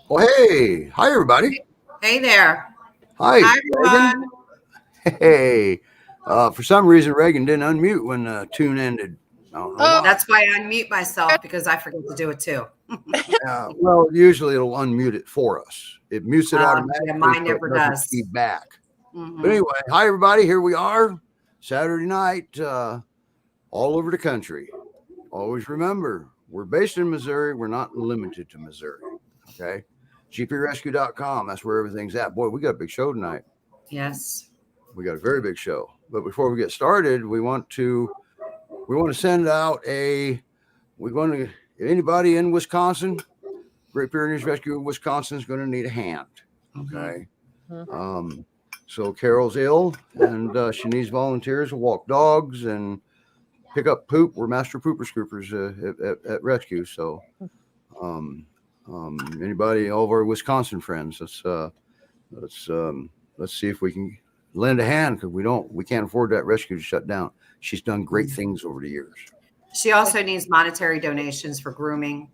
Well, hey, hi everybody. Hey there. Hi, everyone. Reagan. Hey, for some reason Reagan didn't unmute when the tune ended. I don't know why. That's why I unmute myself, because I forget to do it too. Well, usually it'll unmute it for us. It mutes it automatically. Yeah, mine never does. Feedback. But anyway, hi everybody. Here we are, Saturday night, all over the country. Always remember, we're based in Missouri. We're not limited to Missouri. Okay. GPRescue.com. That's where everything's at. Boy, we got a big show tonight. Yes. We got a very big show. But before we get started, we want to send out anybody in Wisconsin, Great Pyrenees Rescue in Wisconsin is going to need a hand. Okay. So Carol's ill and she needs volunteers to walk dogs and pick up poop. We're master pooper scoopers at Rescue. So, anybody, all of our Wisconsin friends, let's see if we can lend a hand, because we can't afford that rescue to shut down. She's done great things over the years. She also needs monetary donations for grooming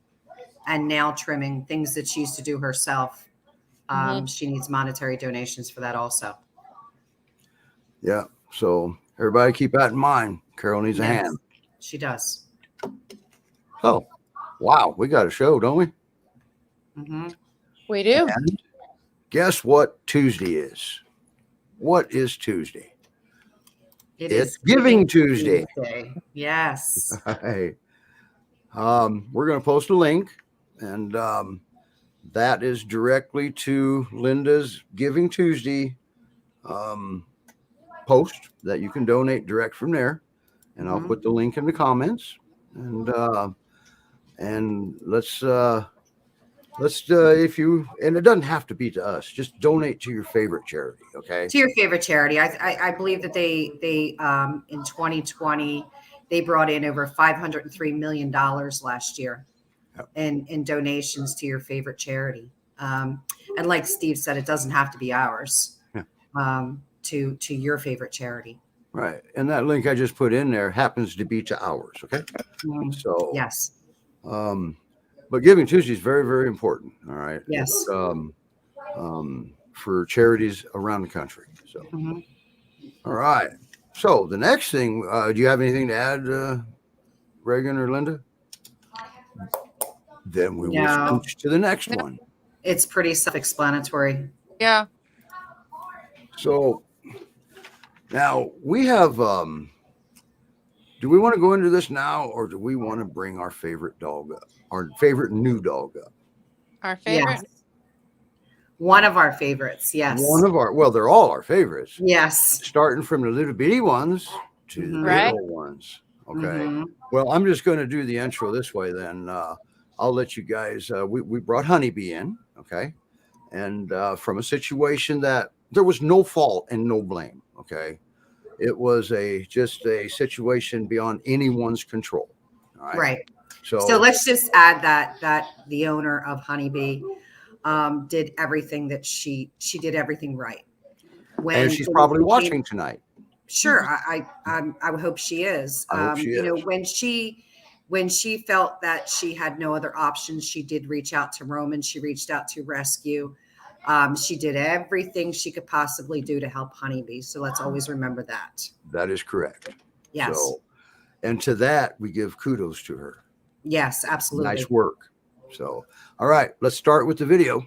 and nail trimming, things that she used to do herself. She needs monetary donations for that also. Yeah. So everybody keep that in mind. Carol needs a hand. She does. Oh, wow. We got a show, don't we? We do. And guess what Tuesday is? What is Tuesday? It's Giving Tuesday. Yes. Hey. We're going to post a link, and that is directly to Linda's Giving Tuesday post that you can donate direct from there. And I'll put the link in the comments, and let's if you, and it doesn't have to be to us, just donate to your favorite charity. Okay. To your favorite charity. I believe that they in 2020, they brought in over $503 million last year in donations to your favorite charity. And like Steve said, it doesn't have to be ours, to your favorite charity. Right. And that link I just put in there happens to be to ours. Okay. So, yes. But Giving Tuesday is very, very important. All right. Yes. For charities around the country. So, all right. So the next thing, do you have anything to add, Reagan or Linda? Then we will switch to the next one. It's pretty self-explanatory. Yeah. So now we have, do we want to go into this now, or do we want to bring our favorite dog up, our favorite new dog up? Our favorite? Yes. One of our favorites. Yes. Well, they're all our favorites. Yes. Starting from the little bitty ones to the big old ones. Okay. Well, I'm just going to do the intro this way then. I'll let you guys, we brought Honeybee in. Okay. And from a situation that there was no fault and no blame. Okay. It was just a situation beyond anyone's control. All right. Right. So let's just add that the owner of Honeybee did everything that she did everything right. And she's probably watching tonight. Sure. I would hope she is. You know, when she felt that she had no other options, she did reach out to Roman. She reached out to Rescue. She did everything she could possibly do to help Honeybee. So let's always remember that. That is correct. Yes. So, and to that, we give kudos to her. Yes, absolutely. Nice work. So, all right, let's start with the video.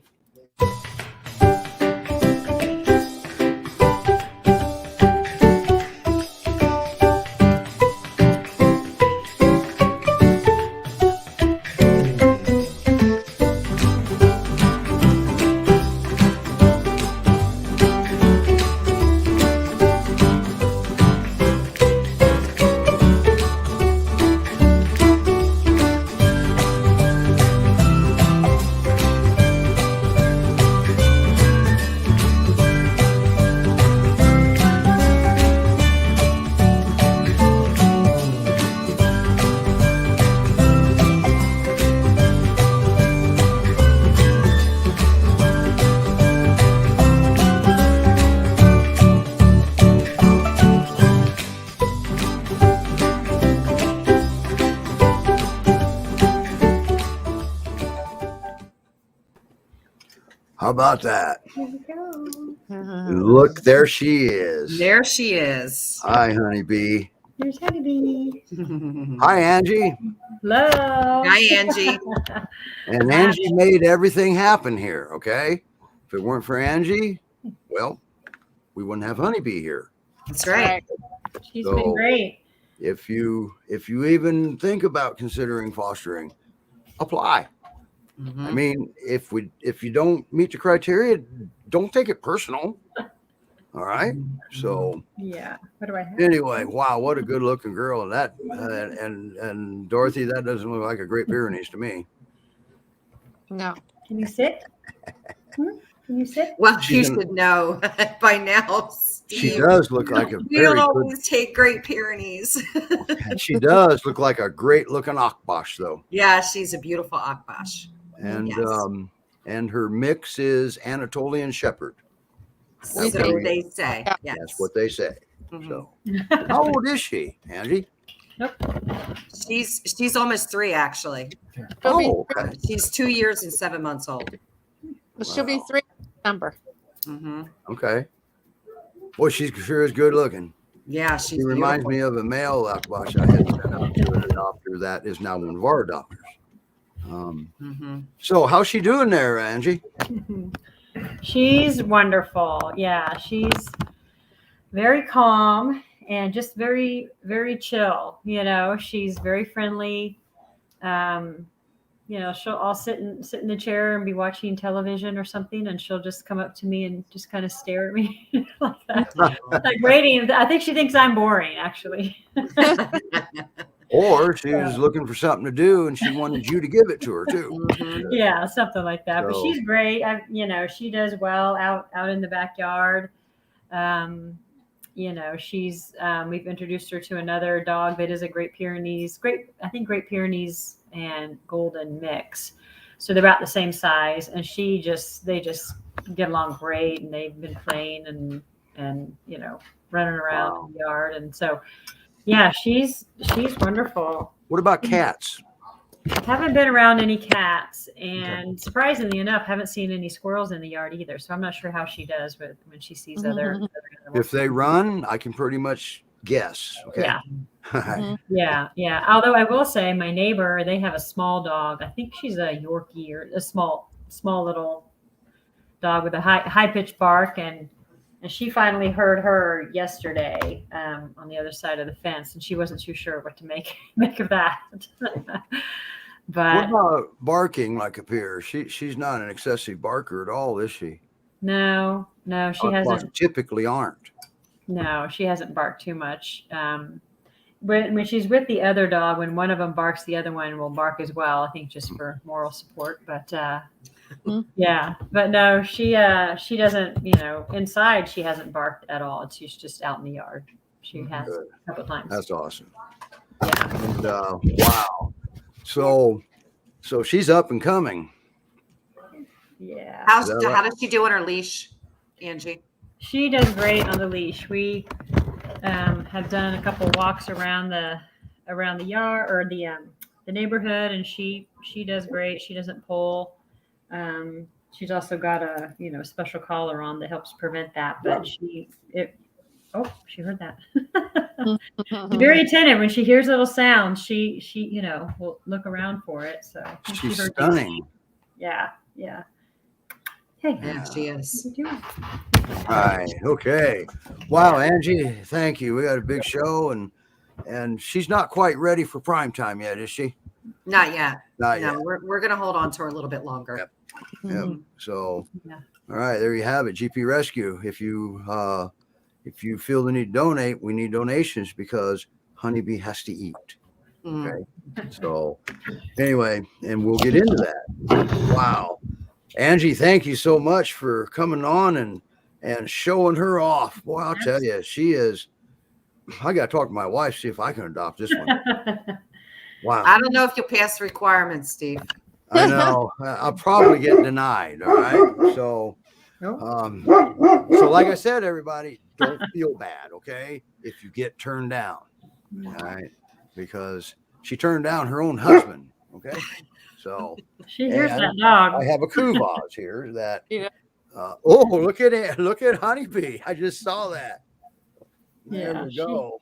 How about that? Here we go. Look, there she is. There she is. Hi, Honeybee. There's Honeybee. Hi, Angie. Hello. Hi, Angie. And Angie made everything happen here, okay? If it weren't for Angie, well, we wouldn't have Honeybee here. That's right. She's been great. If you even think about considering fostering, apply. I mean, if you don't meet the criteria, don't take it personal. All right. So yeah. What do I have? Anyway, wow, what a good looking girl. And that and Dorothy, that doesn't look like a Great Pyrenees to me. No. Can you sit? Can you sit? Well, you should know by now, Steve. She does look like a We very don't always take Great Pyrenees. She does look like a great looking Akbash, though. Yeah, she's a beautiful Akbash. And Yes. And her mix is Anatolian Shepherd. So they say. Yeah. Yes. That's what they say. Mhm. So, how old is she, Angie? She's almost 3, actually. Oh, okay. She's 2 years and 7 months old. She'll be 3 in December. Okay. Boy, she sure is good looking. Yeah, she's She reminds me of a male Akbash I had sent out to an adopter that is now one of our adopters. So how's she doing there, Angie? She's wonderful. Yeah, she's very calm and just very, very chill. You know, she's very friendly. You know, I'll sit in the chair and be watching television or something, and she'll just come up to me and just kind of stare at me like that, like waiting. I think she thinks I'm boring, actually. Or she was looking for something to do and she wanted you to give it to her too. Yeah, something like that. But So- she's great. You know, she does well out in the backyard. You know, she's we've introduced her to another dog that is a Great Pyrenees, Great Pyrenees and Golden mix. So they're about the same size, and they just get along great, and they've been playing and you know, running around in the yard. And so yeah, she's wonderful. What about cats? Haven't been around any cats, and surprisingly enough, haven't seen any squirrels in the yard either. So I'm not sure how she does when she sees other animals. If they run, I can pretty much guess. Okay. Yeah. Yeah. Although I will say, my neighbor, they have a small dog. I think she's a Yorkie or a small little dog with a high pitched bark, and she finally heard her yesterday on the other side of the fence, and she wasn't too sure what to make of that. But what about barking like a peer? She's not an excessive barker at all, is she? No, she hasn't. Typically aren't. No, she hasn't barked too much. When she's with the other dog, when one of them barks, the other one will bark as well. I think just for moral support. But yeah, but no, she doesn't. You know, inside she hasn't barked at all. She's just out in the yard. She has a couple times. That's awesome. Yeah. And wow. So she's up and coming. Yeah. How does she do on her leash, Angie? She does great on the leash. We have done a couple walks around the yard or the neighborhood, and she does great. She doesn't pull. She's also got a special collar on that helps prevent that. But she heard that. She's very attentive. When she hears little sounds, she will look around for it. So She's stunning. Yeah. Hey, Yeah, she is. what are you doing? Right. Okay. Wow, Angie, thank you. We got a big show, and she's not quite ready for prime time yet, is she? Not yet. Not yet. We're gonna hold on to her a little bit longer. Yep. So, Yeah. all right, there you have it. GPRescue. If you feel the need to donate, we need donations because Honeybee has to eat. Okay. So, anyway, and we'll get into that. Wow. Angie, thank you so much for coming on and showing her off. Boy, I'll tell you, she is. I got to talk to my wife, see if I can adopt this one. Wow. I don't know if you'll pass the requirements, Steve. I know. I'll probably get denied. All right. So, so like I said, everybody, don't feel bad, okay? If you get turned down, all right? Because she turned down her own husband, Okay. So She hears and that dog. I have a Kuvaz here that. Yeah. Oh, look at it! Look at Honeybee. I just saw that. There Yeah, we go.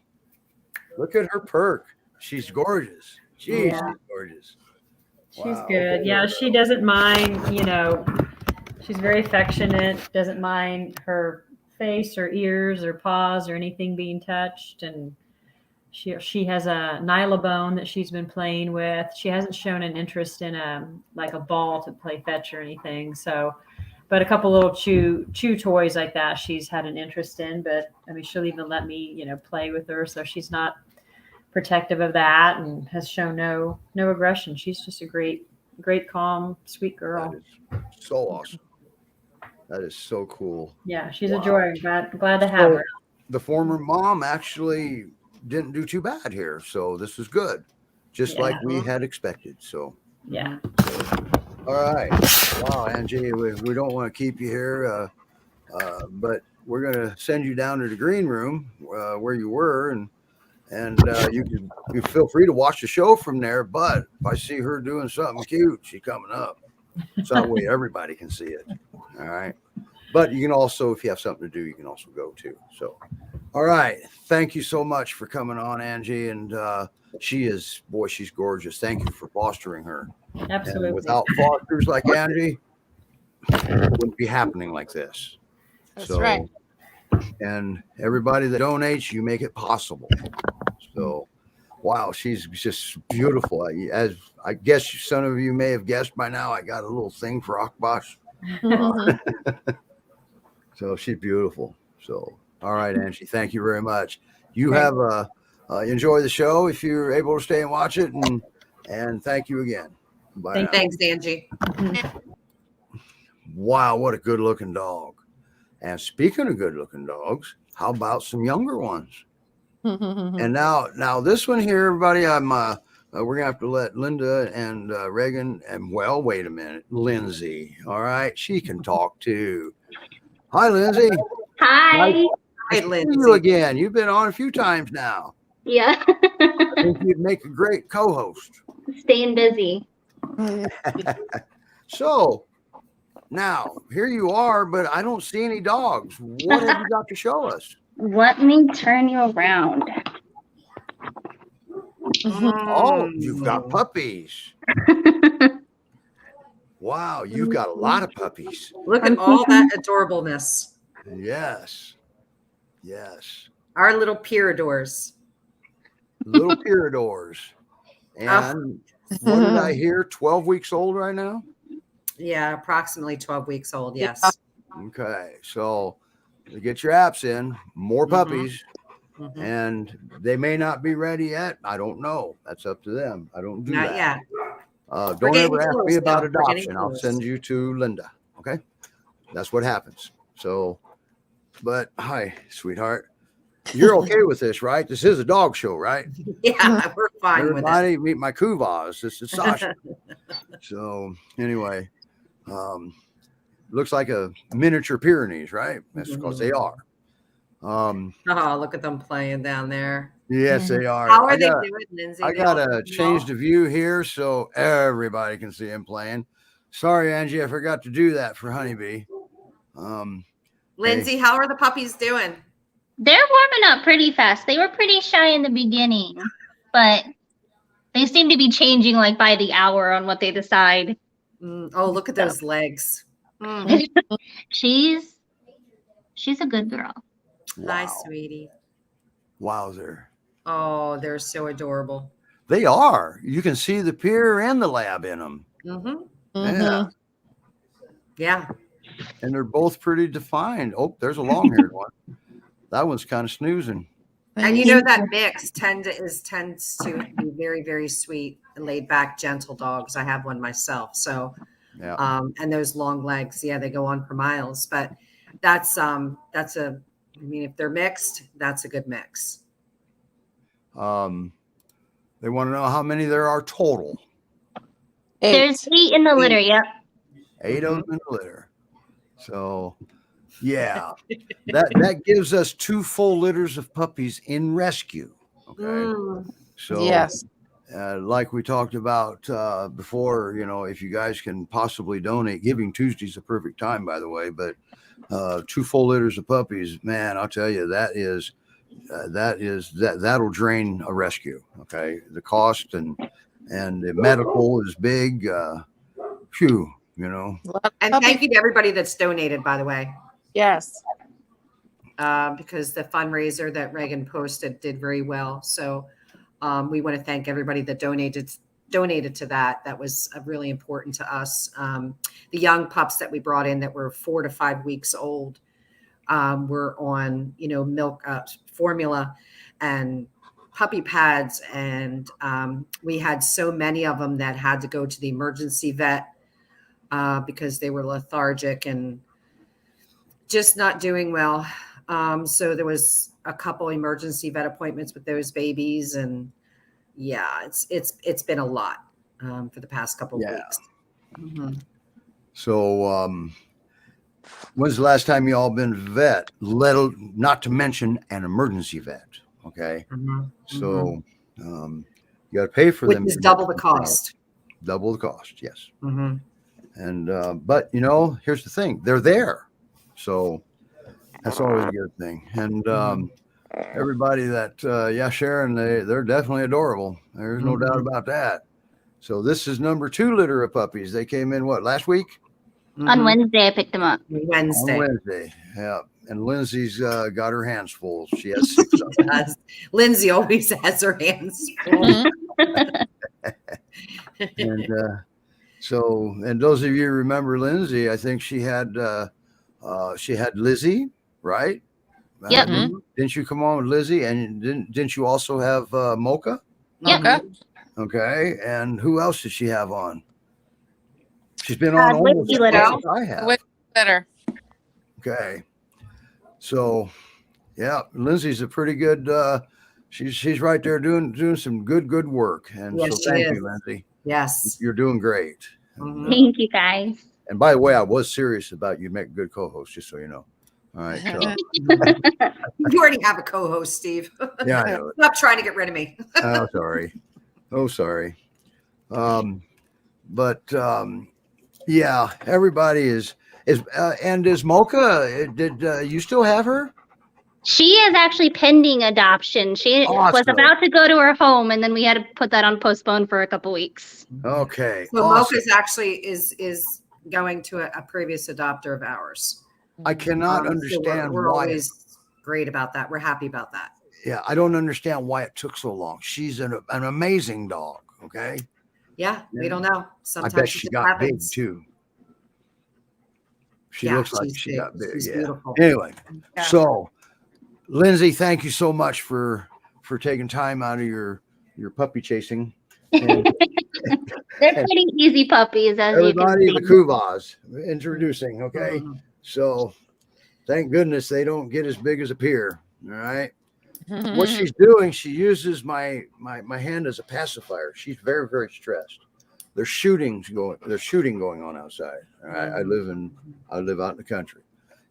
Look at her perk. She's gorgeous. Jeez, Yeah. she's gorgeous. She's Wow. good. Yeah, she doesn't mind, she's very affectionate, doesn't mind her face or ears or paws or anything being touched. And she has a nylabone that she's been playing with. She hasn't shown an interest in a ball to play fetch or anything. So, but a couple little chew toys like that she's had an interest in. But I mean, she'll even let me, play with her. So she's not protective of that and has shown no aggression. She's just a great, calm, sweet girl. That is so awesome. That is so cool. Yeah, she's Wow. a joy. Glad to have her. The former mom actually didn't do too bad here, so this is good, just like we had expected. So Yeah. all right. Wow, Angie, we don't want to keep you here, but we're going to send you down to the green room where you were, and you feel free to watch the show from there. But if I see her doing something cute, she's coming up, so that way everybody can see it. All right. But you can also, if you have something to do, you can also go too. So, all right. Thank you so much for coming on, Angie. And she's gorgeous. Thank you for fostering her. Absolutely. And without fosters like Angie, it wouldn't be happening like this. That's right. And everybody that donates, you make it possible. So, wow, she's just beautiful. As I guess some of you may have guessed by now, I got a little thing for Akbash. So she's beautiful. So, all right, Angie, thank you very much. You have enjoy the show if you're able to stay and watch it, and thank you again. Bye. Thanks, Angie. Wow, what a good looking dog. And speaking of good looking dogs, how about some younger ones? And now this one here, everybody, we're gonna have to let Linda and Reagan and wait a minute, Lindsay. All right, she can talk too. Hi, Lindsay. Hi. Hi, See Lindsay. you again. You've been on a few times now. Yeah. I think you'd make a great co-host. Staying busy. So now here you are, but I don't see any dogs. What have you got to show us? Let me turn you around. Oh, you've got puppies. Wow, you've got a lot of puppies. Look at all that adorableness. Yes. Yes. Our little Piradors. Little Piradors. And what did I hear? 12 weeks old right now? Yeah, approximately 12 weeks old. Yes. Okay. So get your apps in, more puppies. And they may not be ready yet. I don't know. That's up to them. I don't do Not that. yet. Don't ever ask me about We're getting adoption. I'll close. send you to Linda. Okay. That's what happens. So, but hi, sweetheart. You're okay with this, right? This is a dog show, right? Yeah, we're fine with it. Everybody meet my Kuvaz. This is Sasha. So anyway, looks like a miniature Pyrenees, right? That's because they are. Oh, look at them playing down there. Yes, they are. How are they doing, Lindsay? I gotta change the view here so everybody can see him playing. Sorry, Angie, I forgot to do that for Honeybee. Lindsay, how are the puppies doing? They're warming up pretty fast. They were pretty shy in the beginning, but they seem to be changing like by the hour on what they decide. Oh, look at those legs. She's a good girl. Hi, sweetie. Wowzer. Oh, they're so adorable. They are. You can see the pier and the lab in them. Yeah. Yeah. And they're both pretty defined. Oh, there's a long-haired one. That one's kind of snoozing. And you know that mix tends to be very, very sweet and laid back, gentle dogs. I have one myself. So, and those long legs, yeah, they go on for miles. But that's I mean, if they're mixed, that's a good mix. They want to know how many there are total. 8. There's 8 in the litter. Yep. 8 of them in the litter. So, yeah, that gives us 2 full litters of puppies in rescue. Okay. Mm. So Yes. like we talked about before, if you guys can possibly donate, Giving Tuesday's a perfect time, by the way. But 2 full litters of puppies, man, I'll tell you, that'll drain a rescue. Okay, the cost and the medical is big. Phew, And thank you to everybody that's donated, by the way. Yes. Because the fundraiser that Reagan posted did very well. So we want to thank everybody that donated to that. That was really important to us. The young pups that we brought in that were 4 to 5 weeks old were on, milk formula and puppy pads. And we had so many of them that had to go to the emergency vet because they were lethargic and just not doing well. So there was a couple emergency vet appointments with those babies, and yeah, it's been a lot for the past couple of weeks. Mm-hmm. So, when's the last time you all been to vet? Not to mention an emergency vet. Okay, so you got to pay for them. Which is double the cost. Double the cost, yes. Mm-hmm. And but here's the thing: they're there, so. That's always a good thing. And everybody that, Sharon, they're definitely adorable. There's no doubt about that. So this is number 2 litter of puppies. They came in, last week? On Wednesday, I picked them up. Wednesday. Yeah. And Lindsay's got her hands full. She has 6 of them. Lindsay always has her hands full. And those of you who remember Lindsay, I think she had Lizzie. Right? Yep. Didn't you come on with Lizzie? And didn't you also have Mocha? Yep. Okay. And who else did she have on? She's been on almost as much as I have. Better. Okay. So, yeah, Lindsay's a pretty good. She's right there doing some good work. And yes, so thank you, Lindsay. Yes, you're doing great. Thank you, guys. And by the way, I was serious about you make a good co-host, just so you know. All right. So. You already have a co-host, Steve. Yeah, I know it. Stop trying to get rid of me. Oh, sorry. Yeah, everybody is and is Mocha, did you still have her? She is actually pending adoption. She was about to go to her home, and then we had to put that on postpone for a couple weeks. Okay. So Mocha's actually is going to a previous adopter of ours. I cannot understand so we're why. Always great about that. We're happy about that. Yeah, I don't understand why it took so long. She's an amazing dog. Okay. Yeah, we don't know. Sometimes I bet she got big too. She looks like she got big. She's beautiful. Anyway, so Lindsay, thank you so much for taking time out of your puppy chasing. And, they're pretty easy puppies, as everybody, you can see. see. The Kuvas introducing. Okay, so thank goodness they don't get as big as a pier. All right. What she's doing, she uses my hand as a pacifier. She's very, very stressed. There's shooting going on outside. All right. I live out in the country,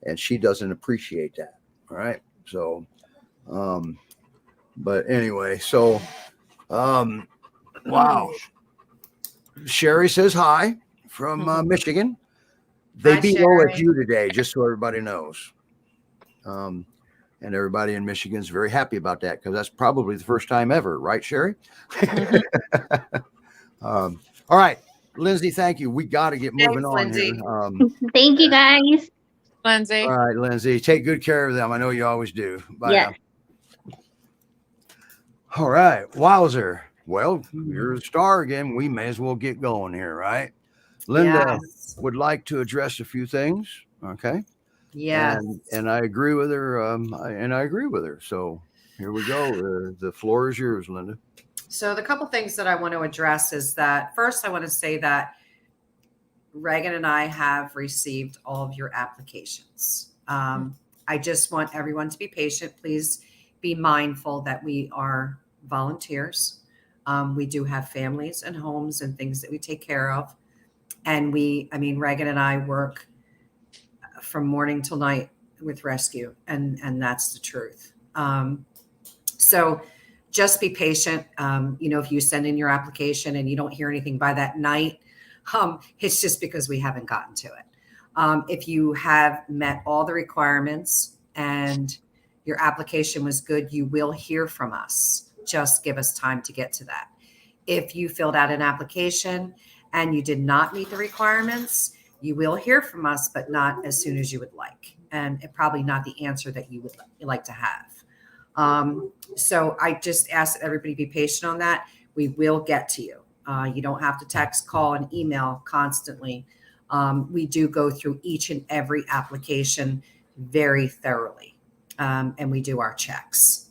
and she doesn't appreciate that. All right. So, but anyway, so, wow. Sherry says hi from Michigan. They beat OSU today, just so everybody knows. And everybody in Michigan is very happy about that because that's probably the first time ever, right, Sherry? All right, Lindsay, thank you. We got to get moving on Lindsay. here. Thank you, guys. Lindsay. All right, Lindsay, take good care of them. I know you always do. Bye. Yeah. All right, wowzer. Well, you're a star again. We may as well get going here, right? Linda would like to address a few things. Okay. Yeah. And I agree with her. So here we go. The floor is yours, Linda. So the couple things that I want to address is that first, I want to say that Reagan and I have received all of your applications. I just want everyone to be patient. Please be mindful that we are volunteers. We do have families and homes and things that we take care of. And Reagan and I work from morning till night with rescue, and that's the truth. So just be patient. If you send in your application and you don't hear anything by that night, it's just because we haven't gotten to it. If you have met all the requirements and your application was good, you will hear from us. Just give us time to get to that. If you filled out an application and you did not meet the requirements, you will hear from us, but not as soon as you would like, and probably not the answer that you would like to have. So I just ask that everybody be patient on that. We will get to you. You don't have to text, call, and email constantly. We do go through each and every application very thoroughly, and we do our checks.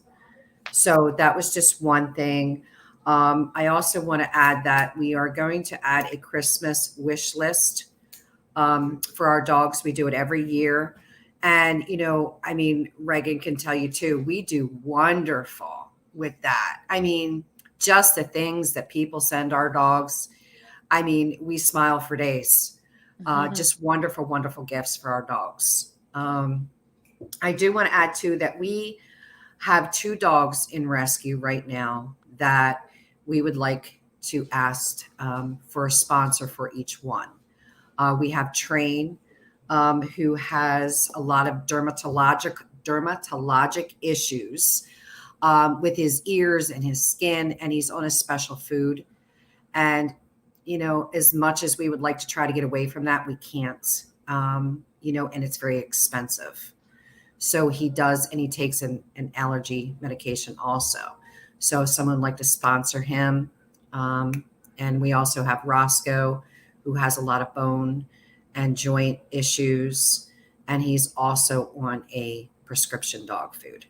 So that was just one thing. I also want to add that we are going to add a Christmas wish list for our dogs. We do it every year. And, Reagan can tell you too, we do wonderful with that. Just the things that people send our dogs. We smile for days. Just wonderful, wonderful gifts for our dogs. I do want to add too that we have 2 dogs in rescue right now that we would like to ask for a sponsor for each one. We have Train, who has a lot of dermatologic issues with his ears and his skin, and he's on a special food. And, as much as we would like to try to get away from that, we can't, and it's very expensive. So he does, and he takes an allergy medication also. So if someone would like to sponsor him. And we also have Roscoe, who has a lot of bone and joint issues, and he's also on a prescription dog food.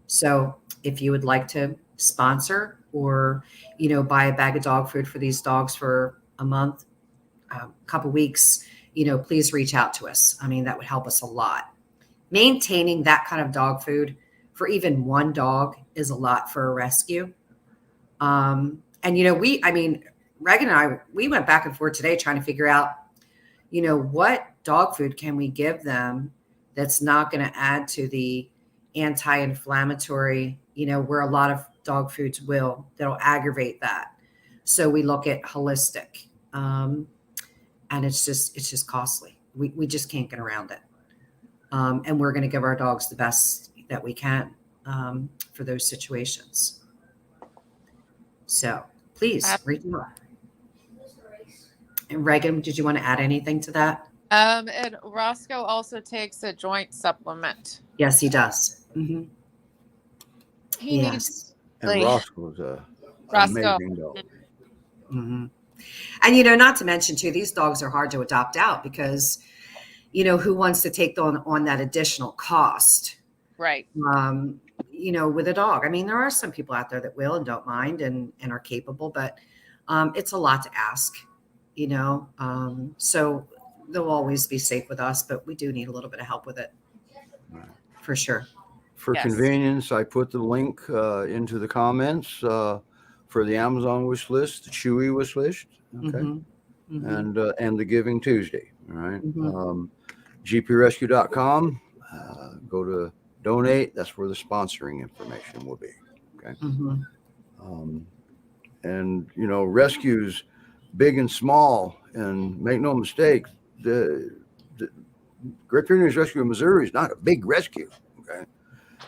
So if you would like to sponsor or, buy a bag of dog food for these dogs for a month, a couple weeks, please reach out to us. That would help us a lot. Maintaining that kind of dog food for even one dog is a lot for a rescue. And, Reagan and I, we went back and forth today trying to figure out, what dog food can we give them that's not going to add to the anti-inflammatory, where a lot of dog foods that'll aggravate that. So we look at holistic, and it's just costly. We just can't get around it. And we're going to give our dogs the best that we can for those situations. So please reach out. And Reagan, did you want to add anything to that? And Roscoe also takes a joint supplement. Yes, he does. Mm-hmm. He needs. And Roscoe's amazing dog. Mm-hmm. And not to mention too, these dogs are hard to adopt out because, who wants to take on that additional cost? Right. With a dog. There are some people out there that will and don't mind and are capable, but it's a lot to ask. So they'll always be safe with us, but we do need a little bit of help with it. Right. For sure. For convenience, I put the link into the comments for the Amazon wish list, the Chewy wish list, okay, and the Giving Tuesday. All right, GPRescue.com. Go to donate. That's where the sponsoring information will be. Okay, and rescues, big and small, and make no mistake, the Great Pyrenees Rescue in Missouri is not a big rescue. Okay.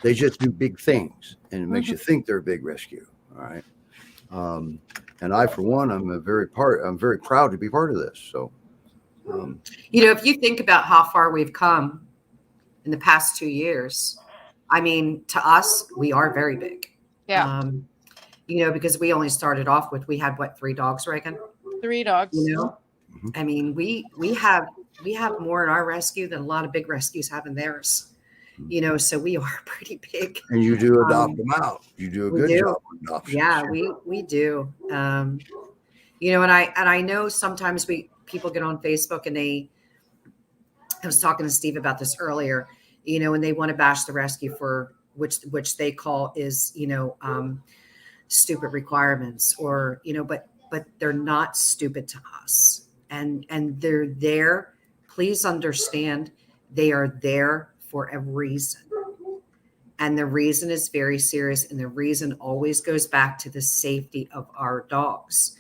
They just do big things, and it makes you think they're a big rescue. All right. And I, for one, I'm very proud to be part of this. So, if you think about how far we've come in the past 2 years, to us, we are very big. Yeah. Because we only started off with, we had 3 dogs, Reagan? 3 dogs. We have more in our rescue than a lot of big rescues have in theirs. So we are pretty big. And you do adopt them out. You do a good job on adoption. Yeah, we do. And I know sometimes people get on Facebook and I was talking to Steve about this earlier, and they want to bash the rescue for which they call is, stupid requirements or, but they're not stupid to us. And they're there. Please understand they are there for a reason. And the reason is very serious. And the reason always goes back to the safety of our dogs.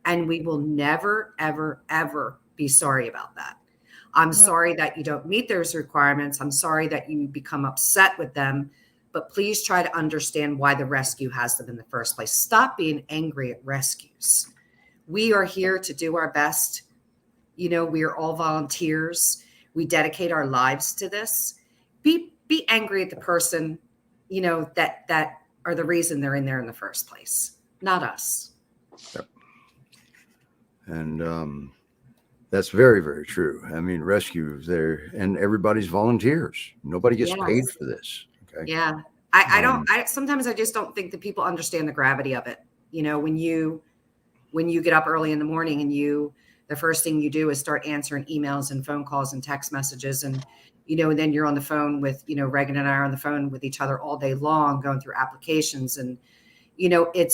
And we will never, ever, ever be sorry about that. I'm sorry that you don't meet those requirements. I'm sorry that you become upset with them, but please try to understand why the rescue has them in the first place. Stop being angry at rescues. We are here to do our best. You know, we are all volunteers. We dedicate our lives to this. Be angry at the person, you know, that are the reason they're in there in the first place, not us. Yep. And that's very, very true. I mean, rescues there, and everybody's volunteers. Nobody gets paid for this. Okay. Yeah. I sometimes I just don't think that people understand the gravity of it. You know, when you get up early in the morning and the first thing you do is start answering emails and phone calls and text messages, and you know, and then you're on the phone with, you know, Reagan and I are on the phone with each other all day long, going through applications, and you know, it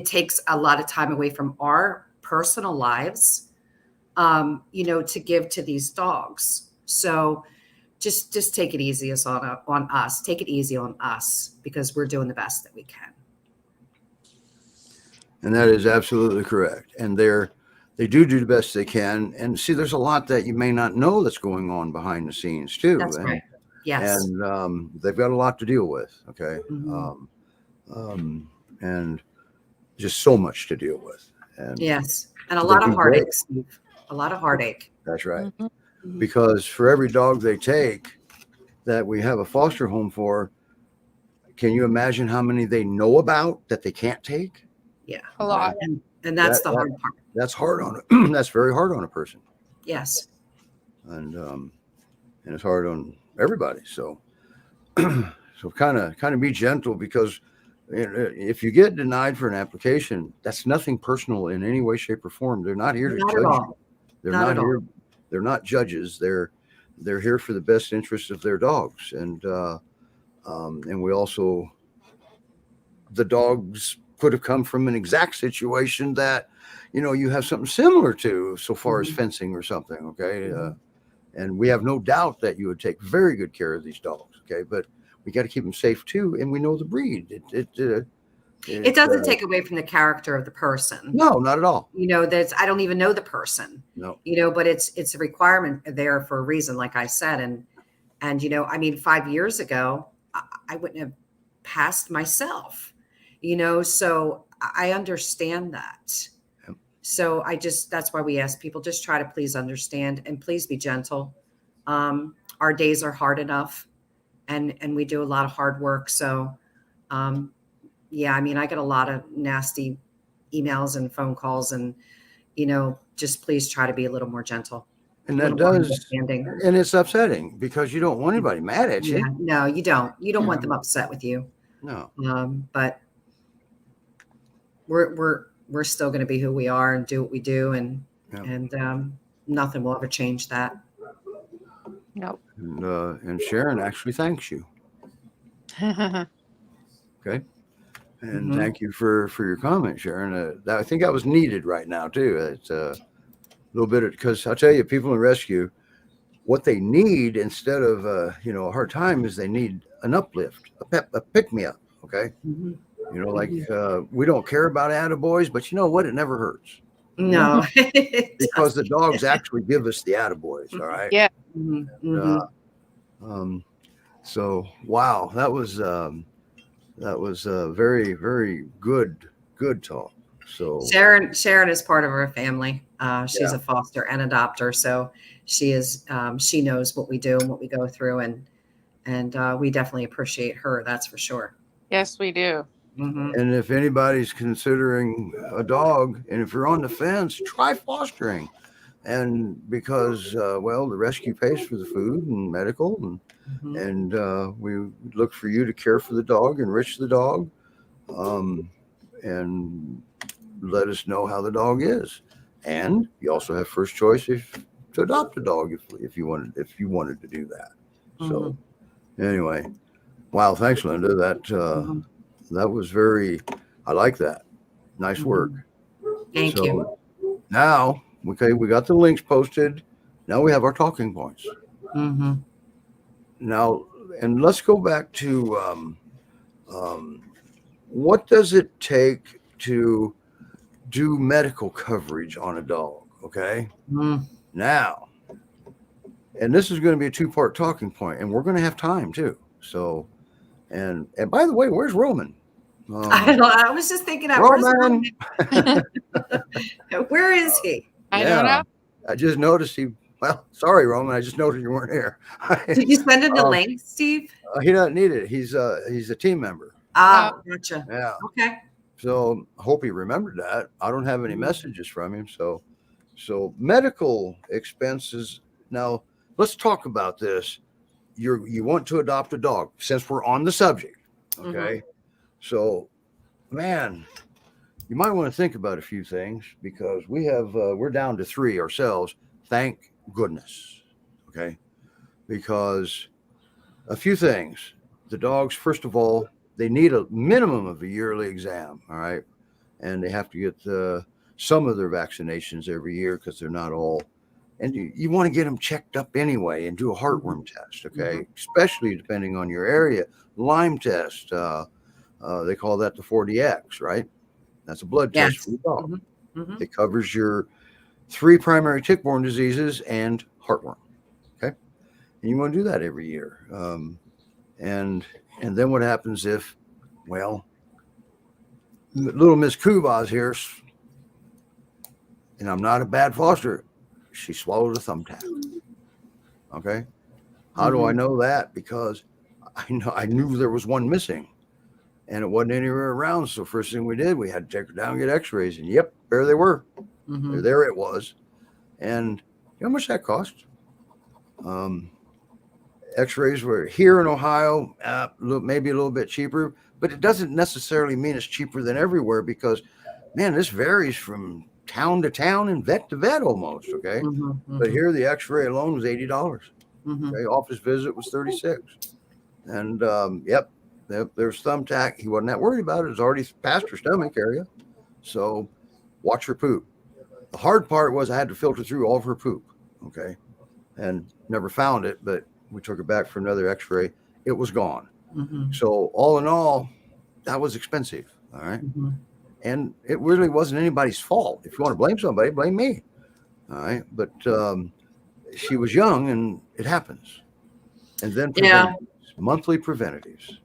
takes a lot of time away from our personal lives, you know, to give to these dogs. So just take it easy on us. Take it easy on us, because we're doing the best that we can. And that is absolutely correct. And they do the best they can. And see, there's a lot that you may not know that's going on behind the scenes too. That's right. Yes. And they've got a lot to deal with. Okay. And just so much to deal with. And yes. And a lot of heartache, Steve. A lot of heartache. That's right. Because for every dog they take that we have a foster home for, can you imagine how many they know about that they can't take? Yeah. A lot. And that's the hard part. That's hard on that's very hard on a person. Yes. And it's hard on everybody. So so kind of be gentle, because if you get denied for an application, that's nothing personal in any way, shape, or form. They're not here to judge you. They're not here. They're not judges. They're here for the best interest of their dogs. And we also, the dogs could have come from an exact situation that, you know, you have something similar to, so far as fencing or something. Okay. And we have no doubt that you would take very good care of these dogs. Okay. But we got to keep them safe too. And we know the breed. It doesn't take away from the character of the person. No, not at all. You know, I don't even know the person. No. You know, but it's a requirement there for a reason, like I said. And you know, I mean, 5 years ago, I wouldn't have passed myself, you know, so I understand that. Yep. So that's why we ask people, just try to please understand and please be gentle. Our days are hard enough, and we do a lot of hard work. So, yeah, I mean, I get a lot of nasty emails and phone calls, and, you know, just please try to be a little more gentle. And that does, and it's upsetting, because you don't want anybody mad at you. Yeah, no, you don't. You don't want them upset with you. No. But we're still going to be who we are and do what we do, and nothing will ever change that. Nope. And Sharon actually thanks you. Okay. And thank you for your comment, Sharon. I think that was needed right now too. It's a little bit, because I'll tell you, people in rescue, what they need instead of a hard time is they need an uplift, a pick me up. Okay. You know, like we don't care about attaboys, but you know what? It never hurts. No, because the dogs actually give us the attaboys. All right. Yeah. So wow, that was very, very good talk. So Sharon is part of our family. She's a foster and adopter, so she knows what we do and what we go through, and we definitely appreciate her. That's for sure. Yes, we do. And if anybody's considering a dog, and if you're on the fence, try fostering. And because, the rescue pays for the food and medical, and we look for you to care for the dog, enrich the dog, and let us know how the dog is. And you also have first choice to adopt a dog if you wanted to do that. So anyway, wow, thanks, Linda. That was I like that. Nice work. Thank you. Now, okay, we got the links posted. Now we have our talking points. Now, and let's go back to what does it take to do medical coverage on a dog? Okay. Now, and this is going to be a two-part talking point, and we're going to have time too. So, and by the way, where's Roman? I was just thinking that. Roman. Where is he? I don't know. I just noticed he. Well, sorry, Roman. I just noticed you weren't here. Did you send him the link, Steve? He doesn't need it. He's a team member. Oh, gotcha. Yeah. Okay. So hope he remembered that. I don't have any messages from him. So medical expenses. Now let's talk about this. You want to adopt a dog, since we're on the subject. Okay. So, man, you might want to think about a few things, because we're down to 3 ourselves. Thank goodness. Okay. Because a few things. The dogs, first of all, they need a minimum of a yearly exam. All right. And they have to get some of their vaccinations every year, because they're not all. And you want to get them checked up anyway and do a heartworm test. Okay. Especially depending on your area. Lyme test. They call that the 40X, right? That's a blood test for the dog. It covers your 3 primary tick-borne diseases and heartworm. Okay. And you want to do that every year. And then what happens if, well, little Miss Kuba's here, and I'm not a bad foster, she swallowed a thumbtack. Okay. How do I know that? Because I knew there was one missing, and it wasn't anywhere around. So first thing we did, we had to take her down and get x-rays, and yep, there they were. There it was. And you know how much that cost? X-rays were here in Ohio, maybe a little bit cheaper, but it doesn't necessarily mean it's cheaper than everywhere, because, man, this varies from town to town and vet to vet almost. Okay. But here the x-ray alone was $80. Okay. Office visit was $36. And yep, there's thumbtack. He wasn't that worried about it. It's already past her stomach area. So watch her poop. The hard part was I had to filter through all of her poop. Okay. And never found it, but we took her back for another x-ray. It was gone. So all in all, that was expensive. All right. And it really wasn't anybody's fault. If you want to blame somebody, blame me. All right. But she was young, and it happens. And then monthly preventatives.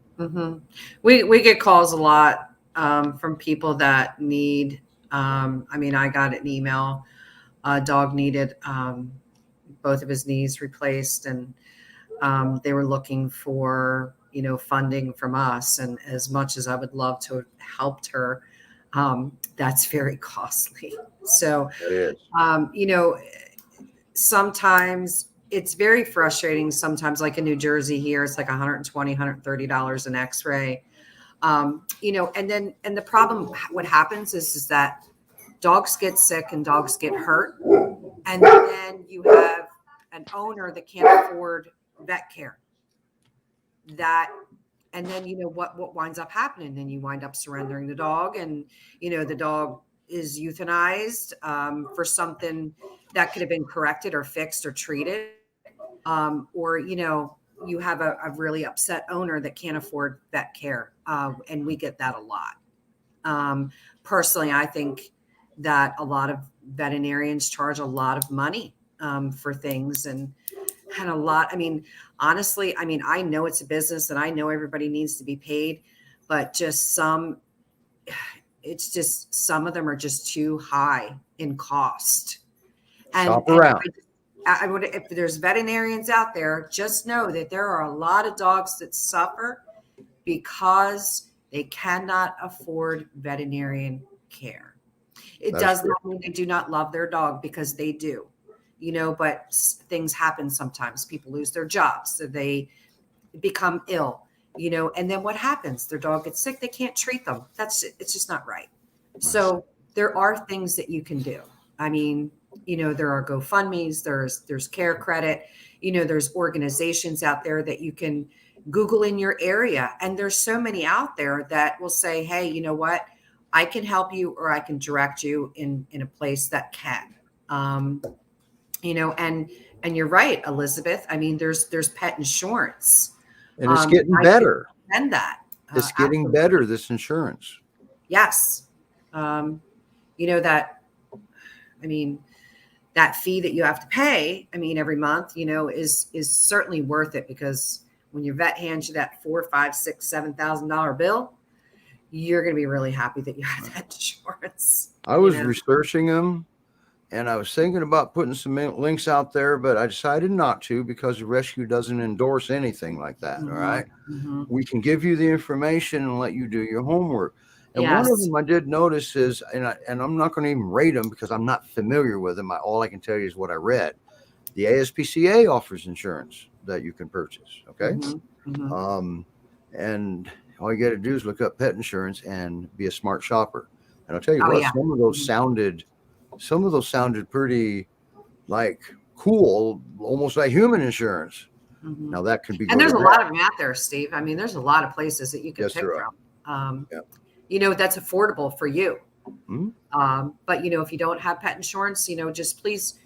We get calls a lot from people that need, I got an email, a dog needed both of his knees replaced, and they were looking for, funding from us. And as much as I would love to have helped her, that's very costly. So, sometimes it's very frustrating. Sometimes, like in New Jersey here, it's like $120, $130 an x-ray. And the problem, what happens is that dogs get sick and dogs get hurt. And then you have an owner that can't afford vet care. And then, what winds up happening? Then you wind up surrendering the dog, and, the dog is euthanized for something that could have been corrected or fixed or treated. Or, you have a really upset owner that can't afford vet care. And we get that a lot. Personally, I think that a lot of veterinarians charge a lot of money for things, and a lot. Honestly, I know it's a business, and I know everybody needs to be paid, but some of them are just too high in cost. Shop around. I would, if there's veterinarians out there, just know that there are a lot of dogs that suffer because they cannot afford veterinarian care. That's does not mean they do not love their dog, because they do, but things happen sometimes. People lose their jobs, so they become ill, and then what happens? Their dog gets sick. They can't treat them. It's just not right. So there are things that you can do. There are GoFundMes, there's Care Credit, there's organizations out there that you can Google in your area. And there's so many out there that will say, hey, you know what? I can help you, or I can direct you in a place that can, and you're right, Elizabeth. There's pet insurance. And it's getting I better. And that It's getting absolutely. better, this insurance. Yes. You know that, I mean, that fee that you have to pay, I mean, every month, you know, is certainly worth it, because when your vet hands you that $4, $5, $6, $7,000 bill, you're going to be really happy that you have that insurance. I was researching them, and I was thinking about putting some links out there, but I decided not to, because the rescue doesn't endorse anything like that. Mm-hmm. All right. Mm-hmm. We can give you the information and let you do your homework. And Yes. one of them I did notice is, and I'm not going to even rate them because I'm not familiar with them. All I can tell you is what I read. The ASPCA offers insurance that you can purchase. Okay. Mm-hmm. Mm-hmm. And all you got to do is look up pet insurance and be a smart shopper. And I'll tell you Oh, what, yeah. some of those sounded pretty like cool, almost like human insurance. Mm-hmm. Now that can be, and there's a lot of them out there, Steve. I mean, there's a lot of places that you can Yes, pick there are. from. Yeah. You know, that's affordable for you. Mhm. But you know, if you don't have pet insurance, you know, just please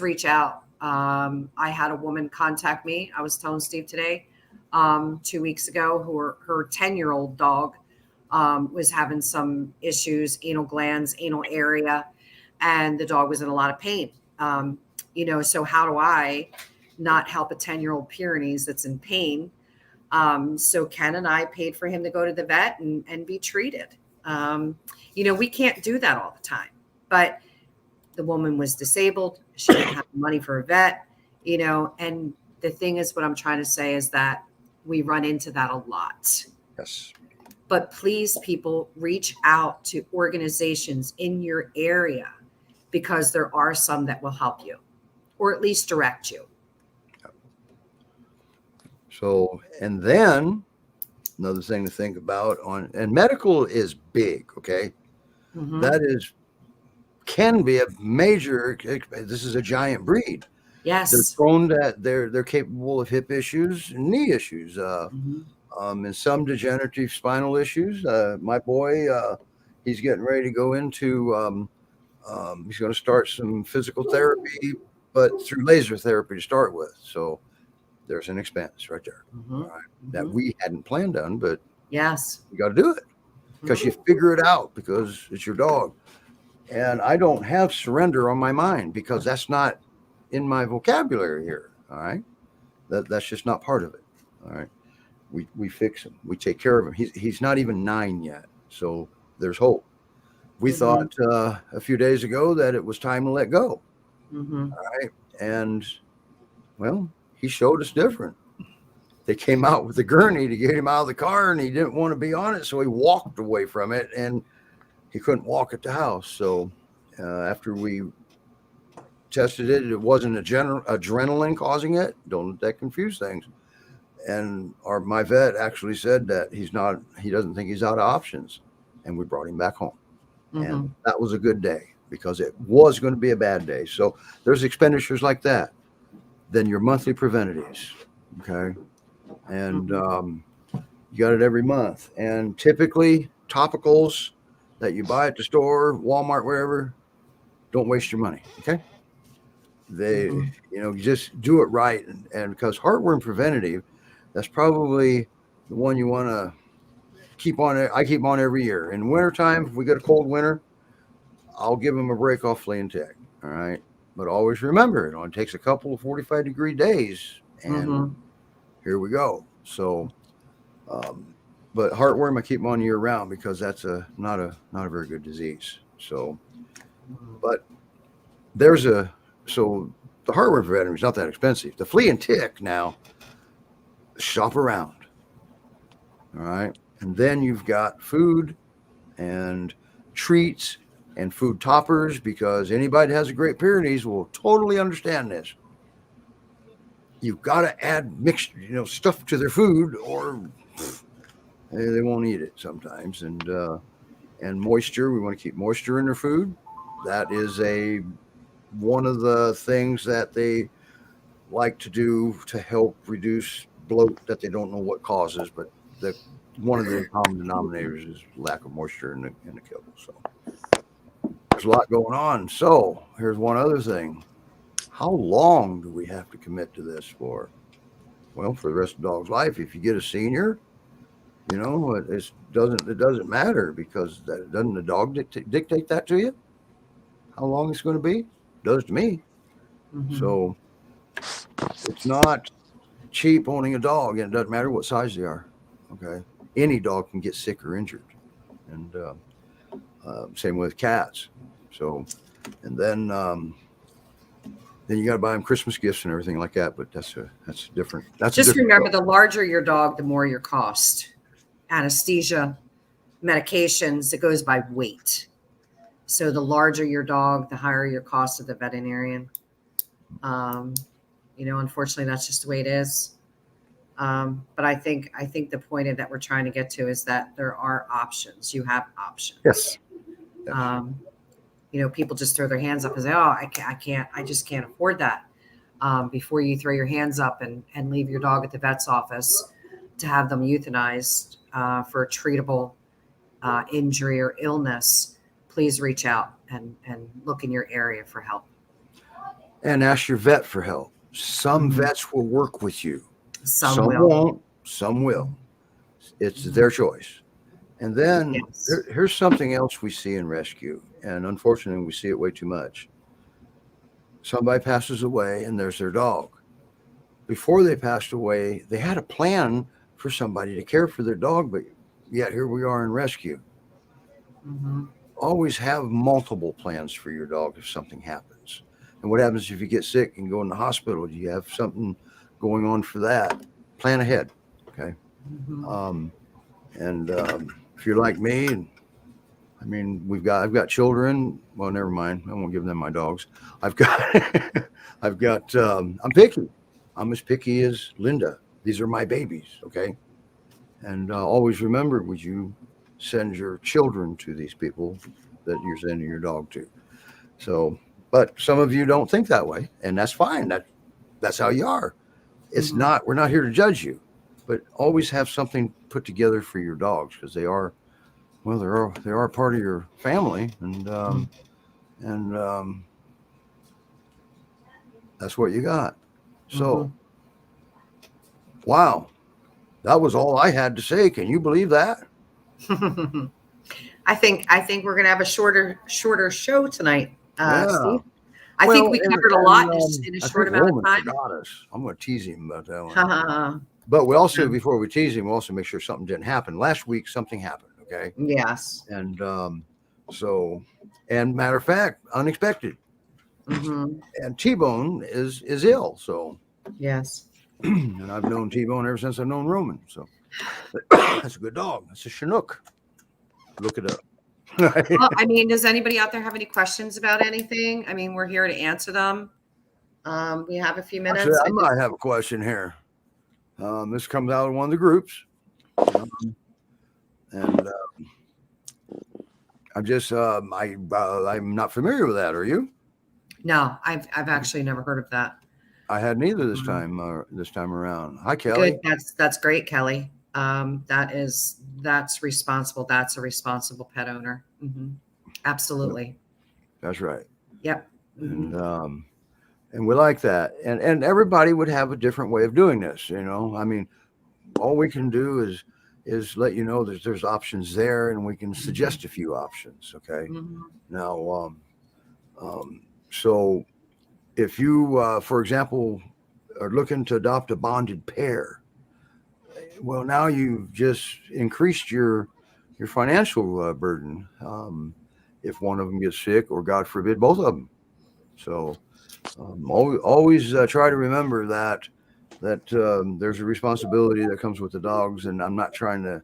reach out. I had a woman contact me. I was telling Steve today, 2 weeks ago, who her 10-year-old dog was having some issues, anal glands, anal area, and the dog was in a lot of pain. You know, so how do I not help a 10-year-old Pyrenees that's in pain? So Ken and I paid for him to go to the vet and be treated. You know, we can't do that all the time, but the woman was disabled. She didn't have money for a vet, you know, and the thing is, what I'm trying to say is that we run into that a lot. Yes. But please, people, reach out to organizations in your area, because there are some that will help you, or at least direct you. So, and then another thing to think about and medical is big. Okay. Mm-hmm. That can be a major, this is a giant breed. Yes. They're prone to, they're capable of hip issues and knee issues, and some degenerative spinal issues. My boy, he's getting ready to go into, he's going to start some physical therapy, but through laser therapy to start with. So there's an expense right there. All right, that we hadn't planned on, but yes, you got to do it because you figure it out, because it's your dog. And I don't have surrender on my mind, because that's not in my vocabulary here. All right. That's just not part of it. All right. We fix him. We take care of him. He's not even 9 yet. So there's hope. We thought a few days ago that it was time to let go. All right. And well, he showed us different. They came out with the gurney to get him out of the car, and he didn't want to be on it. So he walked away from it, and he couldn't walk at the house. So after we tested it, it wasn't adrenaline causing it. Don't let that confuse things. And my vet actually said that he doesn't think he's out of options. And we brought him back home. And that was a good day, because it was going to be a bad day. So there's expenditures like that. Then your monthly preventatives. Okay. And you got it every month. And typically topicals that you buy at the store, Walmart, wherever, don't waste your money. Okay. They, you know, just do it right. And because heartworm preventative, that's probably the one you want to keep on. I keep on every year. In wintertime, if we get a cold winter, I'll give them a break off flea and tick. All right. But always remember, it only takes a couple of 45-degree days, and here we go. So, but heartworm, I keep on year round, because that's not a very good disease. So, but so the heartworm preventative is not that expensive. The flea and tick, now, shop around. All right. And then you've got food and treats and food toppers, because anybody that has a Great Pyrenees will totally understand this. You've got to add mixed, stuff to their food, or they won't eat it sometimes. And moisture, we want to keep moisture in their food. That is one of the things that they like to do to help reduce bloat that they don't know what causes, but one of the common denominators is lack of moisture in the kibble. So there's a lot going on. So here's one other thing. How long do we have to commit to this for? well, for the rest of the dog's life. If you get a senior, you know, it doesn't matter, because doesn't the dog dictate that to you? How long it's going to be? It does to me. Mhm. So it's not cheap owning a dog, and it doesn't matter what size they are. Okay, any dog can get sick or injured, and same with cats. So, and then you got to buy them Christmas gifts and everything like that. But that's different. That's Just a different remember, story. the larger your dog, the more your cost. Anesthesia, medications, it goes by weight. So the larger your dog, the higher your cost of the veterinarian. You know, unfortunately, that's just the way it is. But I think the point that we're trying to get to is that there are options. You have options. Yes. Yes. You know, people just throw their hands up and say, "Oh, I just can't afford that." Before you throw your hands up and leave your dog at the vet's office to have them euthanized for a treatable injury or illness, please reach out and look in your area for help. And ask your vet for help. Some vets will work with you. Some will. Won't. Some will. It's their choice. And then Yes. here's something else we see in rescue, and unfortunately we see it way too much. Somebody passes away and there's their dog. Before they passed away, they had a plan for somebody to care for their dog, but yet here we are in rescue. Mhm. Always have multiple plans for your dog if something happens. And what happens if you get sick and go in the hospital? You have something going on for that. Plan ahead, okay? Mhm. If you're like me, and I mean, I've got children. Well, never mind. I won't give them my dogs. I'm picky. I'm as picky as Linda. These are my babies, okay? And always remember, would you send your children to these people that you're sending your dog to? So, but some of you don't think that way, and that's fine. That's how you are. It's Mhm. not. We're not here to judge you, but always have something put together for your dogs, because they are, well, they are part of your family, and that's what you got. So, wow, that was all I had to say. Can you believe that? I think we're gonna have a shorter show tonight, Yeah. Steve. I think we covered a lot in a I short think amount Roman of time. forgot us. I'm going to tease him about that one. But we also, before we tease him, we also make sure something didn't happen. Last week, something happened. Okay. Yes. And and matter of fact, unexpected. Mm-hmm. And T-Bone is ill. So yes. And I've known T-Bone ever since I've known Roman. So that's a good dog. That's a Chinook. Look it up. Well, I mean, does anybody out there have any questions about anything? I mean, we're here to answer them. We have a few minutes. Actually, I might have a question here. This comes out of one of the groups. I'm just I'm not familiar with that. Are you? No, I've actually never heard of that. I hadn't either this time around. Hi, Kelly. Good. That's great, Kelly. That's responsible. That's a responsible pet owner. Mm-hmm. Absolutely. That's right. Yep. Mm-hmm. And we like that. And everybody would have a different way of doing this. You know, I mean, all we can do is let you know that there's options there, and we can suggest a few options. Okay. Mm-hmm. Now, so if you, for example, are looking to adopt a bonded pair, well, now you've just increased your financial burden if one of them gets sick, or God forbid, both of them. So always try to remember that there's a responsibility that comes with the dogs, and I'm not trying to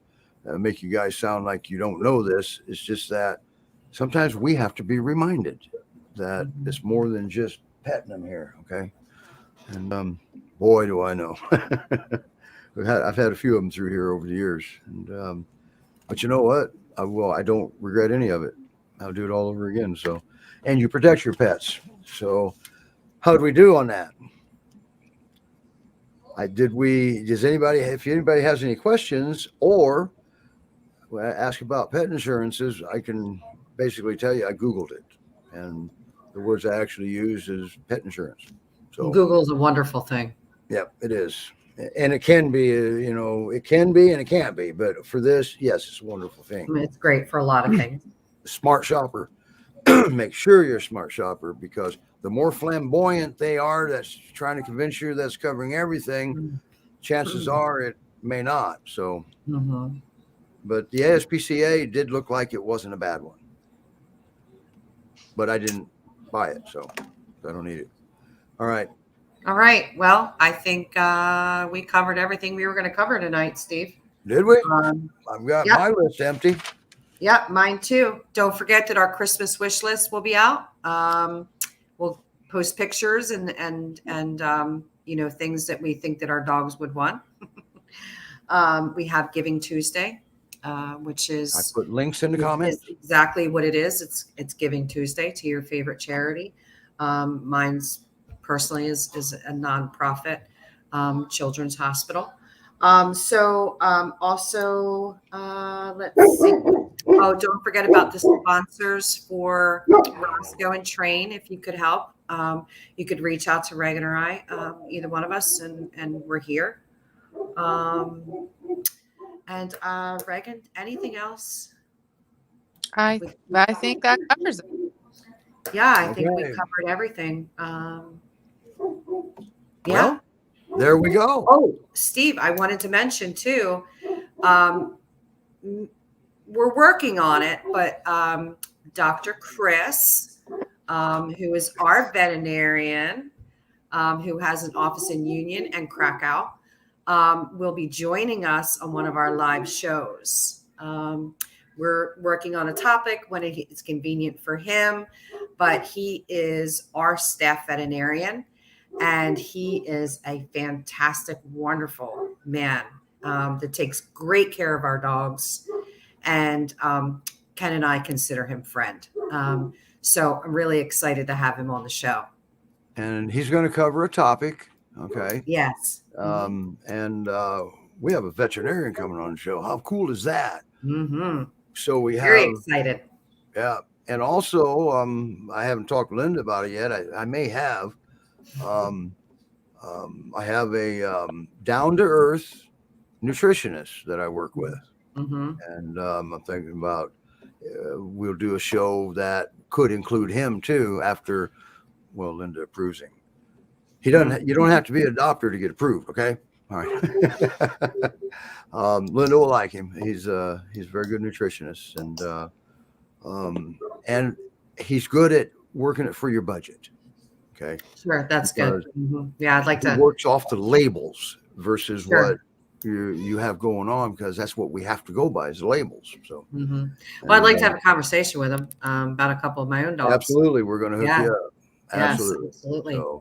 make you guys sound like you don't know this. It's just that sometimes we have to be reminded that it's more than just petting them here, okay? And boy, do I know. I've had a few of them through here over the years, and but you know what? I don't regret any of it. I'll do it all over again. So, and you protect your pets. So, how did we do on that? Does anybody, if anybody has any questions or ask about pet insurances, I can basically tell you I Googled it, and the words I actually use is pet insurance. So Google's a wonderful thing. yeah, it is. And it can be, it can be and it can't be. But for this, yes, it's a wonderful thing. It's great for a lot of things. Smart shopper. Make sure you're a smart shopper, because the more flamboyant they are, that's trying to convince you that's covering everything, chances are it may not. So, but the ASPCA did look like it wasn't a bad one, but I didn't buy it, so I don't need it. All right. Well, I think we covered everything we were going to cover tonight, Steve. Did we? I've got my list empty. Yep, mine too. Don't forget that our Christmas wish list will be out. We'll post pictures and things that we think that our dogs would want. We have Giving Tuesday, which is, I put links in the comments. Exactly what it is. It's Giving Tuesday to your favorite charity. Mine's personally is a nonprofit children's hospital. Also, let's see. Oh, don't forget about the sponsors for Roscoe and Train. If you could help, you could reach out to Reagan or I, either one of us, and we're here. Reagan, anything else? I think that covers it. Yeah, I think we covered everything. Well, there we go. Oh, Steve, I wanted to mention too, we're working on it, but Dr. Chris, who is our veterinarian, who has an office in Union and Krakow, will be joining us on one of our live shows. We're working on a topic when it's convenient for him, but he is our staff veterinarian, and he is a fantastic, wonderful man that takes great care of our dogs. And Ken and I consider him friend. So I'm really excited to have him on the show. And he's going to cover a topic. Okay. Yes. And we have a veterinarian coming on the show. How cool is that? Mm-hmm. So we have very excited. Yeah. And also, I haven't talked to Linda about it yet. I may have. I have a down-to-earth nutritionist that I work with. And I'm thinking about we'll do a show that could include him too after, Linda approves him. You don't have to be a doctor to get approved. Okay. All right. Linda will like him. He's a very good nutritionist, and he's good at working it for your budget. Okay. Sure. That's good. Yeah. I'd like to. He works off the labels versus what you have going on, because that's what we have to go by is the labels. So, well, I'd like to have a conversation with him about a couple of my own dogs. Absolutely. We're going to hook you up. Absolutely. Yes, absolutely. So,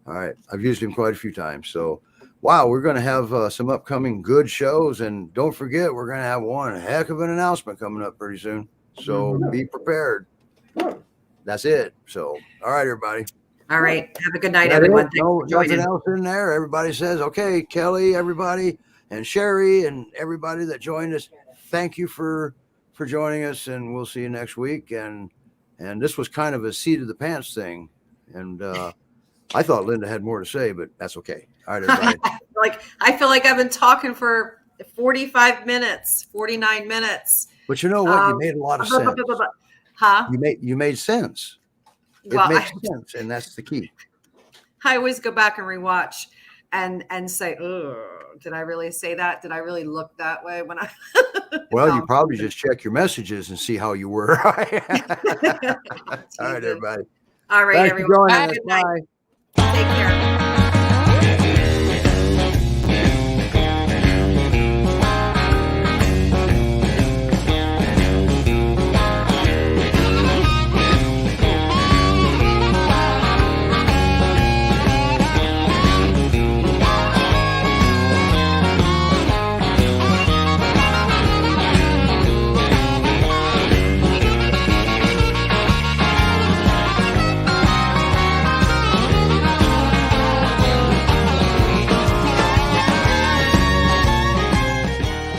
all right. I've used him quite a few times. So, wow, we're going to have some upcoming good shows. And don't forget, we're going to have one heck of an announcement coming up pretty soon. So be prepared. That's it. So, all right, everybody. All right. Have a good night, everyone. Nothing else in there. Everybody says, okay, Kelly, everybody, and Sherry, and everybody that joined us. Thank you for joining us, and we'll see you next week. And this was kind of a seat of the pants thing. And I thought Linda had more to say, but that's okay. All right, everybody. I feel like I've been talking for 45 minutes, 49 minutes. But you know what? You made a lot of sense. Huh? You made sense. It makes sense, and that's the key. I always go back and rewatch and say, "Oh, did I really say that? Did I really look that way when I?" Well, you probably just check your messages and see how you were. All right, everybody. All right, everyone. Bye. Take care.